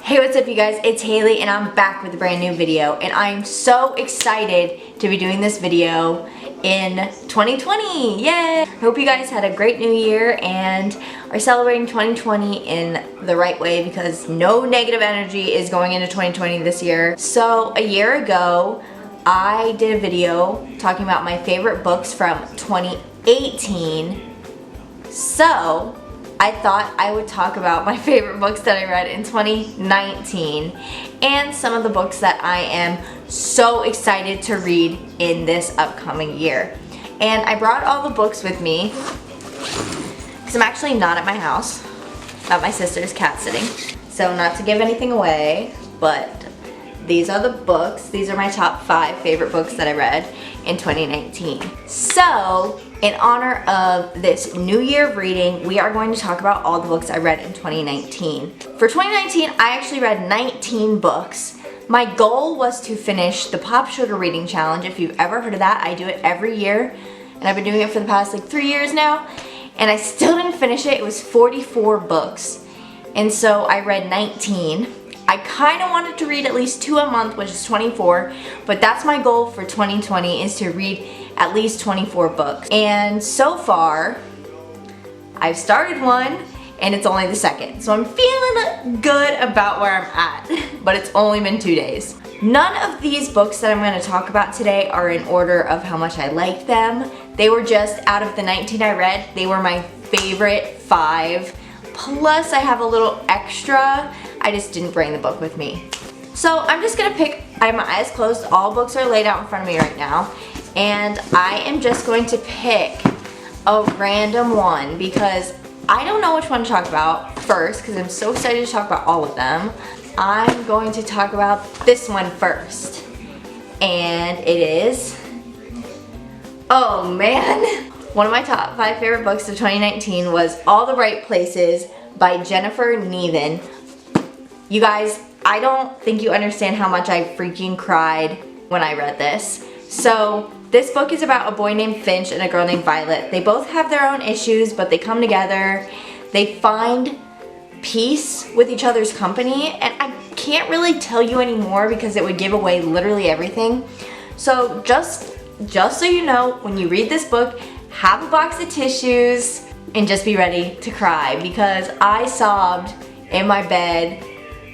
Hey, what's up you guys? It's Haley and I'm back with a brand new video and I'm so excited to be doing this video in 2020. Yay! Hope you guys had a great new year and are celebrating 2020 in the right way because no negative energy is going into 2020 this year. So a year ago, I did a video talking about my favorite books from 2018. So I thought I would talk about my favorite books that I read in 2019 and some of the books that I am so excited to read in this upcoming year. And I brought all the books with me because I'm actually not at my house, at my sister's cat sitting. So not to give anything away, but these are the books. These are my top 5 favorite books that I read in 2019. So in honor of this new year of reading, we are going to talk about all the books I read in 2019. For 2019, I actually read 19 books. My goal was to finish the Pop Sugar Reading Challenge. If you've ever heard of that, I do it every year. And I've been doing it for the past like 3 years now. And I still didn't finish it. It was 44 books. And so I read 19. I kind of wanted to read at least 2 a month, which is 24. But that's my goal for 2020 is to read at least 24 books. And so far, I've started one and it's only the second. So I'm feeling good about where I'm at, but it's only been 2 days. None of these books that I'm going to talk about today are in order of how much I liked them. They were just, out of the 19 I read, they were my favorite 5. Plus I have a little extra. I just didn't bring the book with me. So I'm just going to pick, I have my eyes closed, all books are laid out in front of me right now. And I am just going to pick a random one because I don't know which one to talk about first because I'm so excited to talk about all of them. I'm going to talk about this one first. And it is, oh man, one of my top 5 favorite books of 2019 was All the Right Places by Jennifer Niven. You guys, I don't think you understand how much I freaking cried when I read this. So this book is about a boy named Finch and a girl named Violet. They both have their own issues, but they come together. They find peace with each other's company, and I can't really tell you anymore because it would give away literally everything. So just so you know, when you read this book, have a box of tissues and just be ready to cry because I sobbed in my bed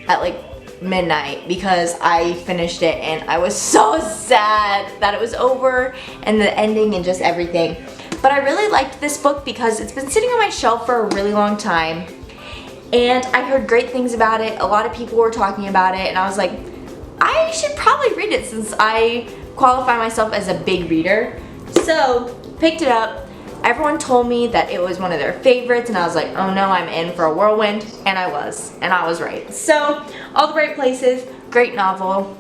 at like midnight because I finished it and I was so sad that it was over and the ending and just everything. But I really liked this book because it's been sitting on my shelf for a really long time and I heard great things about it. A lot of people were talking about it and I was like, I should probably read it since I qualify myself as a big reader. So picked it up. Everyone told me that it was one of their favorites and I was like, oh no, I'm in for a whirlwind, and I was right. So, All the Right Places, great novel,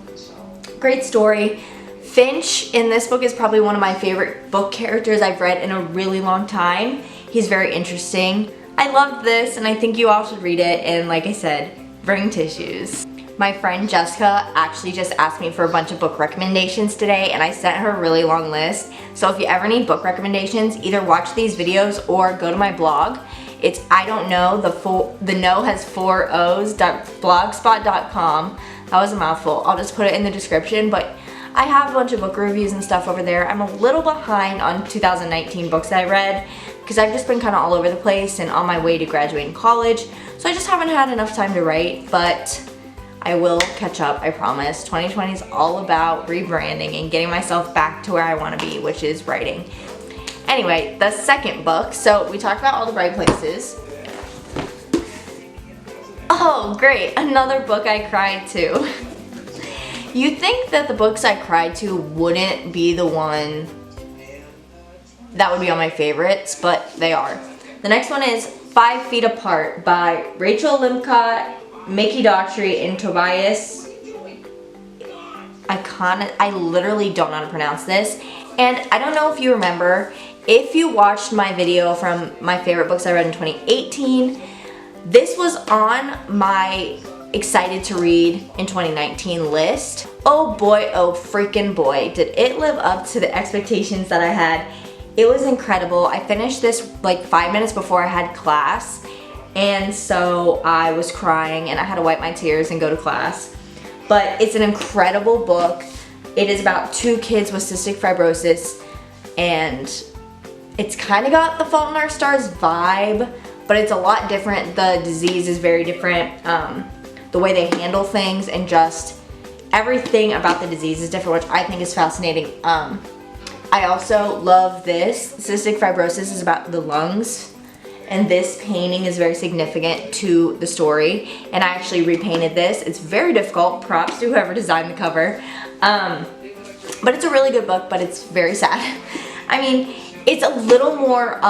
great story. Finch in this book is probably one of my favorite book characters I've read in a really long time. He's very interesting. I loved this and I think you all should read it, and like I said, bring tissues. My friend Jessica actually just asked me for a bunch of book recommendations today and I sent her a really long list. So if you ever need book recommendations, either watch these videos or go to my blog. It's I don't know, the no has 4 O's.blogspot.com. That was a mouthful. I'll just put it in the description, but I have a bunch of book reviews and stuff over there. I'm a little behind on 2019 books that I read because I've just been kind of all over the place and on my way to graduating college. So I just haven't had enough time to write, but I will catch up, I promise. 2020 is all about rebranding and getting myself back to where I want to be, which is writing. Anyway, the second book, so we talked about All the Right Places. Oh, great, another book I cried to. You'd think that the books I cried to wouldn't be the one that would be on my favorites, but they are. The next one is 5 Feet Apart by Rachael Lippincott, Mikki Daughtry, and Tobias Iaconis. I literally don't know how to pronounce this. And I don't know if you remember, if you watched my video from my favorite books I read in 2018, this was on my excited to read in 2019 list. Oh boy, oh freaking boy, did it live up to the expectations that I had. It was incredible. I finished this like 5 minutes before I had class and so I was crying and I had to wipe my tears and go to class. But it's an incredible book. It is about 2 kids with cystic fibrosis, and it's kind of got the Fault in Our Stars vibe, but it's a lot different. The disease is very different. The way they handle things and just everything about the disease is different, which I think is fascinating. I also love this. Cystic fibrosis is about the lungs, and this painting is very significant to the story, and I actually repainted this. It's very difficult. Props to whoever designed the cover. But it's a really good book, but it's very sad. I mean, it's a little more,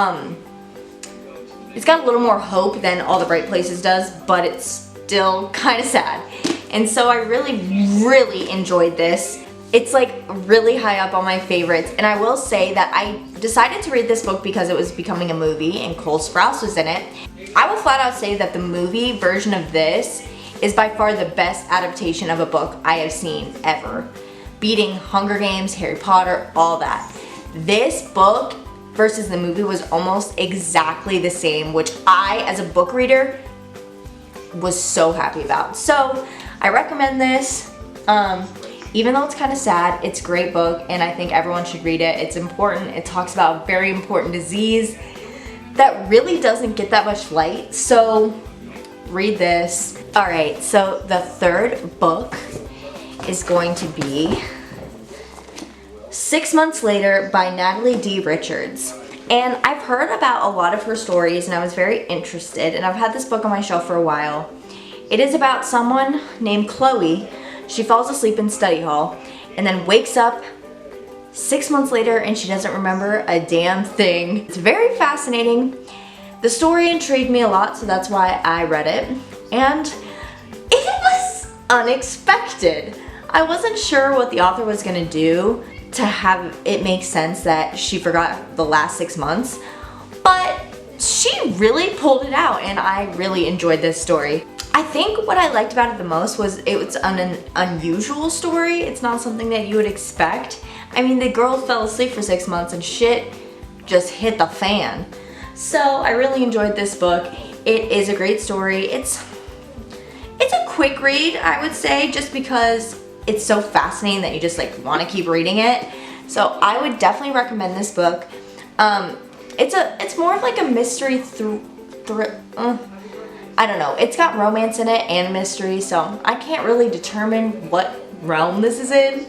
it's got a little more hope than All the Bright Places does, but it's still kind of sad. And so I really enjoyed this. It's like really high up on my favorites, and I will say that I decided to read this book because it was becoming a movie and Cole Sprouse was in it. I will flat out say that the movie version of this is by far the best adaptation of a book I have seen ever, beating Hunger Games, Harry Potter, all that. This book versus the movie was almost exactly the same, which I, as a book reader, was so happy about. So I recommend this. Even though it's kind of sad, it's a great book, and I think everyone should read it. It's important. It talks about a very important disease that really doesn't get that much light, so read this. All right, so the third book is going to be 6 Months Later by Natalie D. Richards. And I've heard about a lot of her stories, and I was very interested, and I've had this book on my shelf for a while. It is about someone named Chloe. She falls asleep in study hall and then wakes up 6 months later and she doesn't remember a damn thing. It's very fascinating. The story intrigued me a lot, so that's why I read it. And it was unexpected. I wasn't sure what the author was gonna do to have it make sense that she forgot the last 6 months, but she really pulled it out, and I really enjoyed this story. I think what I liked about it the most was it was an unusual story. It's not something that you would expect. I mean, the girl fell asleep for 6 months and shit just hit the fan. So I really enjoyed this book. It is a great story. It's a quick read, I would say, just because it's so fascinating that you just like want to keep reading it. So I would definitely recommend this book. It's more of like a mystery I don't know. It's got romance in it and mystery, so I can't really determine what realm this is in,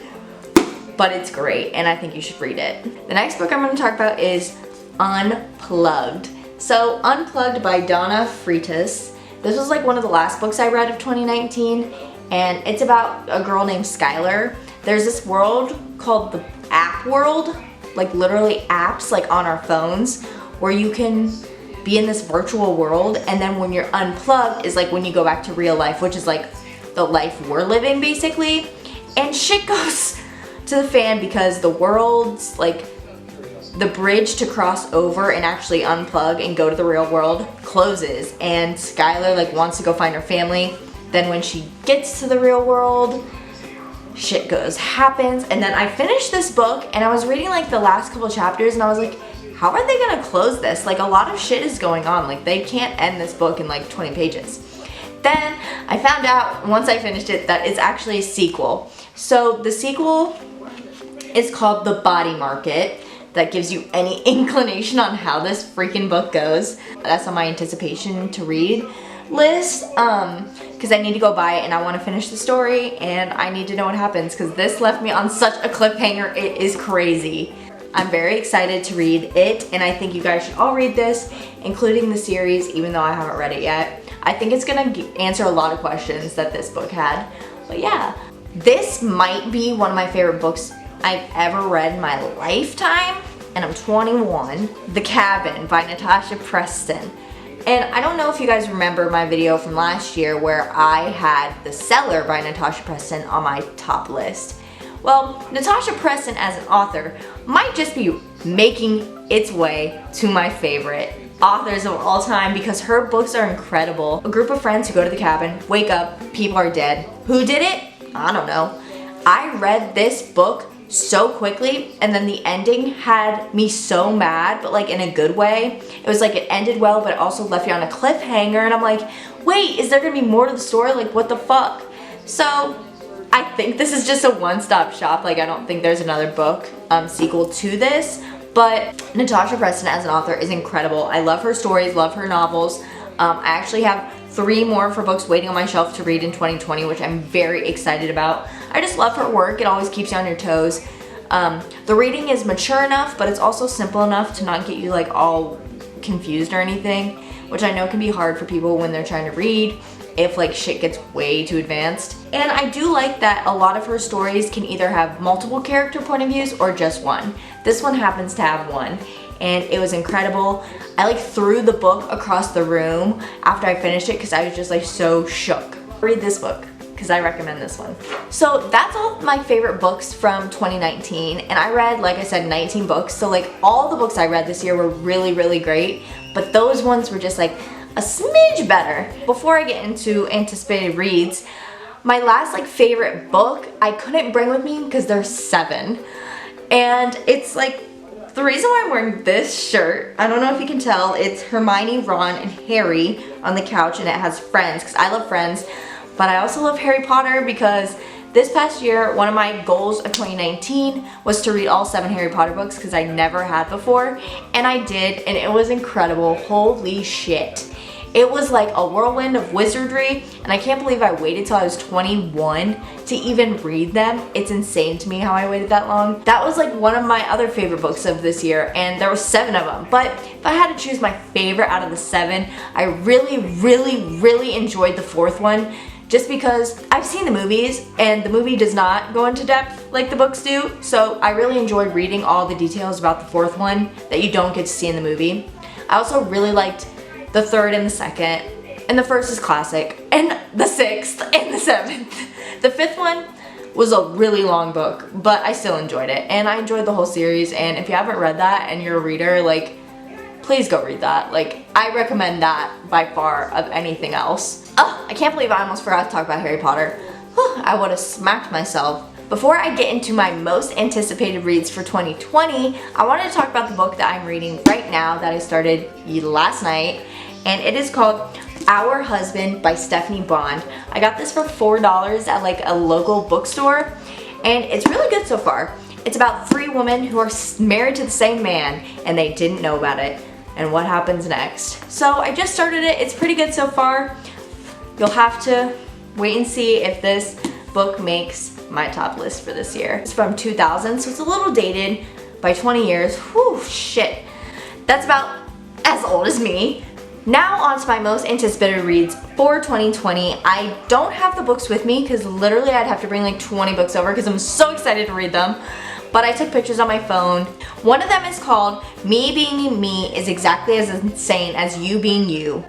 but it's great, and I think you should read it. The next book I'm going to talk about is Unplugged. So Unplugged by Donna Freitas. This was like one of the last books I read of 2019, and it's about a girl named Skylar. There's this world called the app world, like literally apps like on our phones, where you can be in this virtual world, and then when you're unplugged is like when you go back to real life, which is like the life we're living basically. And shit goes to the fan because the world's like the bridge to cross over and actually unplug and go to the real world closes, and Skylar like wants to go find her family. Then when she gets to the real world, shit happens. And then I finished this book and I was reading like the last couple chapters and I was like, how are they gonna close this? Like a lot of shit is going on. Like they can't end this book in like 20 pages. Then I found out once I finished it that it's actually a sequel. So the sequel is called The Body Market. That gives you any inclination on how this freaking book goes. That's on my anticipation to read list, because I need to go buy it and I want to finish the story and I need to know what happens, because this left me on such a cliffhanger. It is crazy. I'm very excited to read it, and I think you guys should all read this, including the series, even though I haven't read it yet. I think it's gonna answer a lot of questions that this book had. But yeah, this might be one of my favorite books I've ever read in my lifetime, and I'm 21. The Cabin by Natasha Preston. And I don't know if you guys remember my video from last year where I had The Cellar by Natasha Preston on my top list. Well, Natasha Preston as an author might just be making its way to my favorite authors of all time, because her books are incredible. A group of friends who go to the cabin, wake up, people are dead. Who did it? I don't know. I read this book so quickly, and then the ending had me so mad, but like in a good way. It was like it ended well, but it also left you on a cliffhanger, and I'm like, wait, is there gonna be more to the story? Like, what the fuck? So I think this is just a one-stop shop. Like, I don't think there's another book sequel to this, but Natasha Preston as an author is incredible. I love her stories, love her novels. I actually have 3 more of her books waiting on my shelf to read in 2020, which I'm very excited about. I just love her work. It always keeps you on your toes. The reading is mature enough, but it's also simple enough to not get you like all confused or anything, which I know can be hard for people when they're trying to read if like shit gets way too advanced. And I do like that a lot of her stories can either have multiple character point of views or just one. This one happens to have one, and it was incredible. I like threw the book across the room after I finished it because I was just like so shook. Read this book because I recommend this one. So that's all my favorite books from 2019, and I read, like I said, 19 books. So like all the books I read this year were really, really great, but those ones were just like a smidge better. Before I get into anticipated reads, my last like favorite book I couldn't bring with me because there's 7, and it's like the reason why I'm wearing this shirt, I don't know if you can tell, it's Hermione, Ron, and Harry on the couch, and it has Friends because I love Friends, but I also love Harry Potter because this past year, one of my goals of 2019 was to read all 7 Harry Potter books because I never had before, and I did, and it was incredible. Holy shit. It was like a whirlwind of wizardry, and I can't believe I waited till I was 21 to even read them. It's insane to me how I waited that long. That was like one of my other favorite books of this year, and there were 7 of them. But if I had to choose my favorite out of the 7, I really, really, really enjoyed the 4th one, just because I've seen the movies, and the movie does not go into depth like the books do. So I really enjoyed reading all the details about the 4th one that you don't get to see in the movie. I also really liked the 3rd and the 2nd, and the 1st is classic, and the 6th and the 7th. The 5th one was a really long book, but I still enjoyed it, and I enjoyed the whole series. And if you haven't read that and you're a reader, like, please go read that. Like, I recommend that by far of anything else. Ugh, I can't believe I almost forgot to talk about Harry Potter. Whew, I would have smacked myself. Before I get into my most anticipated reads for 2020, I wanted to talk about the book that I'm reading right now that I started last night, and it is called Our Husband by Stephanie Bond. I got this for $4 at like a local bookstore, and it's really good so far. It's about 3 women who are married to the same man, and they didn't know about it, and what happens next. So I just started it. It's pretty good so far. You'll have to wait and see if this book makes my top list for this year. It's from 2000, so it's a little dated by 20 years. Whew, shit. That's about as old as me. Now on to my most anticipated reads for 2020. I don't have the books with me because literally I'd have to bring like 20 books over because I'm so excited to read them. But I took pictures on my phone. One of them is called Me Being Me is Exactly as Insane as You Being You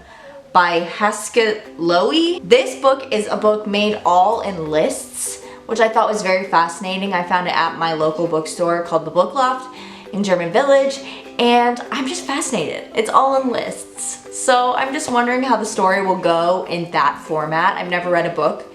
by Hasak-Lowy. This book is a book made all in lists, which I thought was very fascinating. I found it at my local bookstore called The Book Loft in German Village, and I'm just fascinated. It's all in lists. So I'm just wondering how the story will go in that format. I've never read a book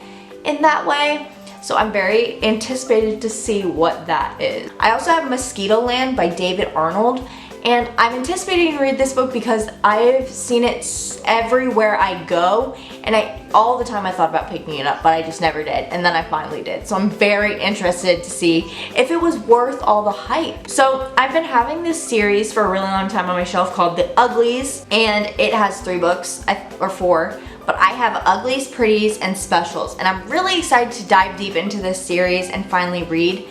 in that way, so I'm very anticipated to see what that is. I also have Misquitoland by David Arnold, and I'm anticipating to read this book because I've seen it everywhere I go, and all the time I thought about picking it up, but I just never did, and then I finally did. So I'm very interested to see if it was worth all the hype. So I've been having this series for a really long time on my shelf called The Uglies, and it has 3 books, or 4, but I have Uglies, Pretties, and Specials, and I'm really excited to dive deep into this series and finally read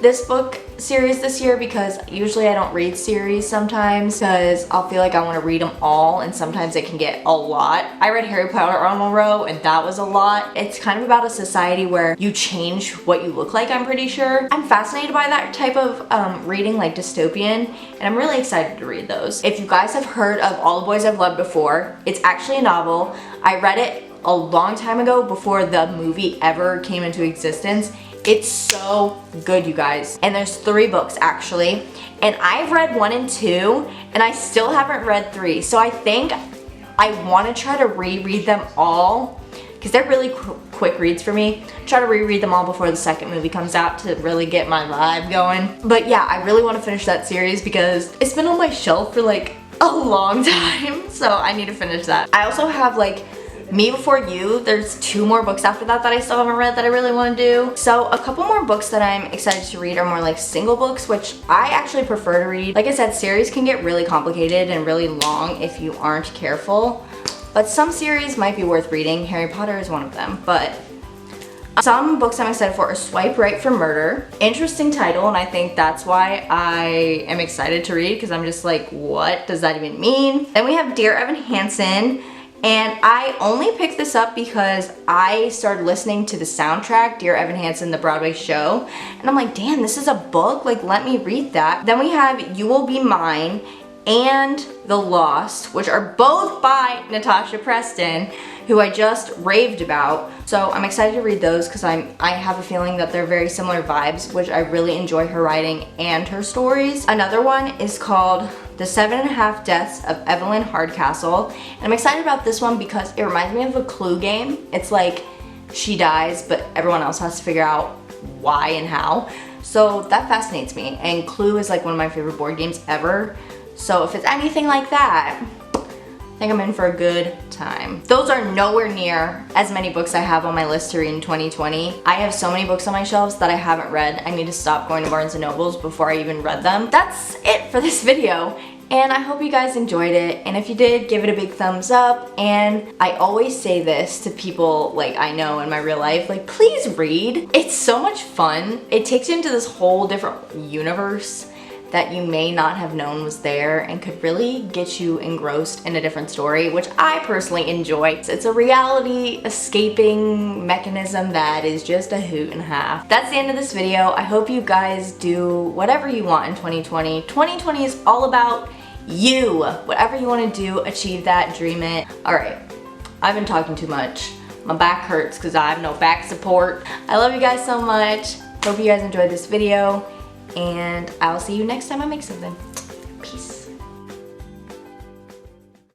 this book series this year, because usually I don't read series sometimes because I'll feel like I want to read them all, and sometimes it can get a lot. I read Harry Potter on a row, and that was a lot. It's kind of about a society where you change what you look like, I'm pretty sure. I'm fascinated by that type of reading, like dystopian, and I'm really excited to read those. If you guys have heard of All the Boys I've Loved Before, it's actually a novel. I read it a long time ago before the movie ever came into existence. It's so good, you guys. And there's 3 books actually, and I've read 1 and 2, and I still haven't read 3. So I think I want to try to reread them all because they're really quick reads for me. Try to reread them all before the second movie comes out to really get my vibe going. But yeah, I really want to finish that series because it's been on my shelf for like a long time, so I need to finish that. I also have like Me Before You. There's 2 more books after that that I still haven't read that I really want to do. So a couple more books that I'm excited to read are more like single books, which I actually prefer to read. Like I said, series can get really complicated and really long if you aren't careful. But some series might be worth reading. Harry Potter is one of them. But some books I'm excited for are Swipe Right for Murder. Interesting title, and I think that's why I am excited to read, because I'm just like, what does that even mean? Then we have Dear Evan Hansen. And I only picked this up because I started listening to the soundtrack, Dear Evan Hansen, the Broadway show. And I'm like, damn, this is a book? Like, let me read that. Then we have You Will Be Mine and The Lost, which are both by Natasha Preston, who I just raved about. So I'm excited to read those because I have a feeling that they're very similar vibes, which I really enjoy her writing and her stories. Another one is called The 7.5 Deaths of Evelyn Hardcastle. And I'm excited about this one because it reminds me of a Clue game. It's like she dies, but everyone else has to figure out why and how. So that fascinates me. And Clue is like one of my favorite board games ever. So if it's anything like that, I think I'm in for a good time. Those are nowhere near as many books I have on my list to read in 2020. I have so many books on my shelves that I haven't read. I need to stop going to Barnes & Nobles before I even read them. That's it for this video. And I hope you guys enjoyed it. And if you did, give it a big thumbs up. And I always say this to people like I know in my real life, like, please read. It's so much fun. It takes you into this whole different universe that you may not have known was there and could really get you engrossed in a different story, which I personally enjoy. It's a reality escaping mechanism that is just a hoot and a half. That's the end of this video. I hope you guys do whatever you want in 2020. 2020 is all about you. Whatever you want to do, achieve that, dream it. All right, I've been talking too much. My back hurts because I have no back support. I love you guys so much. Hope you guys enjoyed this video, and I'll see you next time I make something.